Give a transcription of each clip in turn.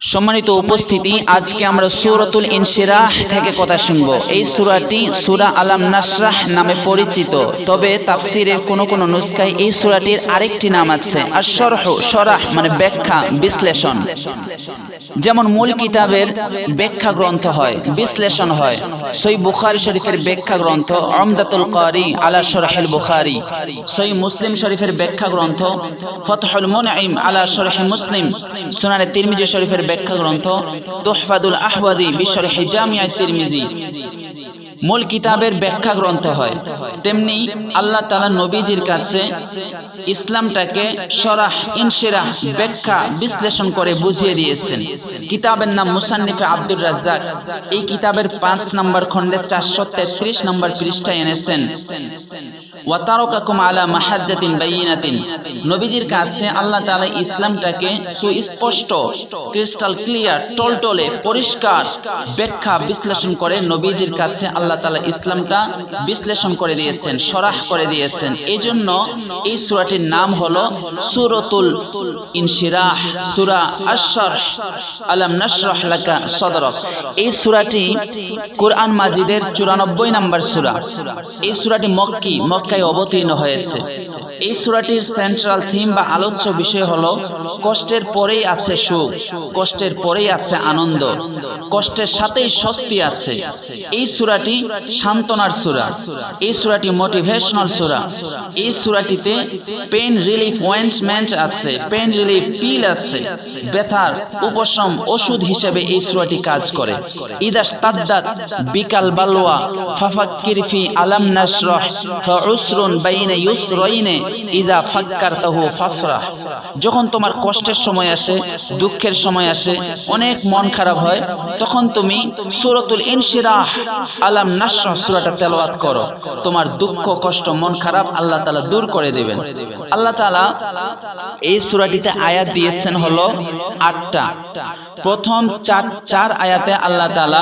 সম্মানিত উপস্থিতি, আজকে আমরা সূরাতুল ইনশিরাহ থেকে কথা শুনবো। এই সূরাটি সূরা আলাম নাশরাহ নামে পরিচিত, তবে তাফসীরের কোন কোন নুসখায় এই সূরাটির আরেকটি নাম আছে আশ-শরহ। শরাহ মানে ব্যাখ্যা, বিশ্লেষণ। যেমন মূল কিতাবের ব্যাখ্যা গ্রন্থ হয়, বিশ্লেষণ হয়। সহিহ বুখারী শরীফের ব্যাখ্যা গ্রন্থ উমদাতুল কারি আলা শরহিল বুখারী, সহিহ মুসলিম শরীফের ব্যাখ্যা গ্রন্থ ফাতহুল মুনঈম আলা শরহি মুসলিম, সুনানে তিরমিজি শরীফের ব্যাখ্যা গ্রন্থ তুহফাতুল আহওয়াযী বিশরহি জামি' আত-তিরমিজি মূল কিতাবের ব্যাখ্যা গ্রন্থ হয়। তেমনি আল্লাহ তাআলা নবীজির কাছে ইসলামটাকে শরাহ, ইনশিরাহ, ব্যাখ্যা, বিশ্লেষণ করে বুঝিয়ে দিয়েছেন। কিতাবের নাম মুসান্নিফে আব্দুর রাজ্জাক। এই কিতাবের 5 নম্বর খণ্ডের 433 নম্বর পৃষ্ঠায় এনেছেন ওয়া তারাকাকুম আলা মাহাজ্জাতিন বাইয়িনাতিন। নবীজির কাছে আল্লাহ তাআলা ইসলামটাকে সুস্পষ্ট, ক্রিস্টাল ক্লিয়ার, টলটলে পরিষ্কার ব্যাখ্যা বিশ্লেষণ করে নবীজির কাছে আল্লাহ তাআলা ইসলামটা বিশ্লেষণ করে দিয়েছেন, শরাহ করে দিয়েছেন। এজন্য এই সূরাটির নাম হলো সূরাতুল ইনশিরাহ, সূরা আশ-শরহ, আলাম নাশরাহ লাকা সাদরাক। এই সূরাটি কুরআন মাজিদের 94 নম্বর সূরা। এই সূরাটি মক্কায় অবতীর্ণ হয়েছে। এই সূরাটির সেন্ট্রাল থিম বা আলোচ্য বিষয় হলো কষ্টের পরেই আছে সুখ, কষ্টের পরেই আছে আনন্দ, কষ্টের সাথেই স্বস্তি আছে। এই সূরাটি সান্ত্বনার সূরা, এই সূরাটি মোটিভেশনাল সূরা। এই সূরাটিতে পেইন রিলিফ অয়েন্টমেন্ট আছে, পেইন রিলিফ পিল আছে। ব্যথার উপশম ওষুধ হিসেবে এই সূরাটি কাজ করে। ইদাশতাদ্দাত বিকাল বালওয়া ফাফাক্কির ফি আলাম নাশরাহ ফাউসরুন বাইনা ইউসরাইনে ইযা ফাক্কারতাহু ফাফরাহ। যখন তোমার কষ্টের সময় আসে, দুঃখের সময় আসে, অনেক মন খারাপ হয়, তখন তুমি সূরাতুল ইনশিরাহ, আলাম নাশরাহ সূরাটা তেলাওয়াত করো। তোমার দুঃখ, কষ্ট, মন খারাপ আল্লাহ তাআলা দূর করে দিবেন। আল্লাহ তাআলা এই সূরাটিতে আয়াত দিয়েছেন হলো 8টা। প্রথম চার আয়াতে আল্লাহ তাআলা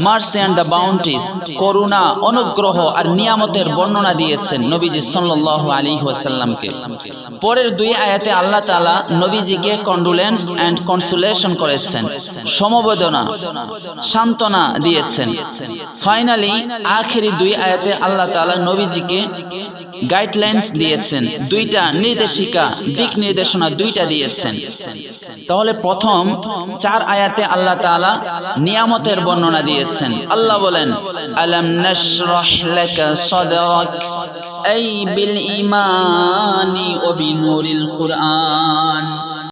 মার্সি এন্ড দ্য বাউন্টিস, করুণা, অনুগ্রহ আর নিয়ামতের বর্ণনা দিয়েছেন নবীজি সাল্লাল্লাহু আলাইহি ওয়াসাল্লামকে। পরের 2 আয়াতে আল্লাহ তাআলা নবীজিকে কন্ডোলেন্স এন্ড কনসোলেশন করেছেন, সমবেদনা, সান্ত্বনা দিয়েছেন। ফাইনালি আখেরি 2 আয়াতে আল্লাহ তাআলা নবীজিকে গাইডলাইন্স দিয়েছেন, 2টা নির্দেশিকা, দিক নির্দেশনা 2টা দিয়েছেন। তাহলে প্রথম 4 আয়াতে আল্লাহ তাআলা নিয়ামতের বর্ণনা দিয়েছেন। আল্লাহ বলেন আলাম নাশরাহ লাকা সাদরাক আই বিল ঈমানি ওয়া বিনুরিল কুরআন।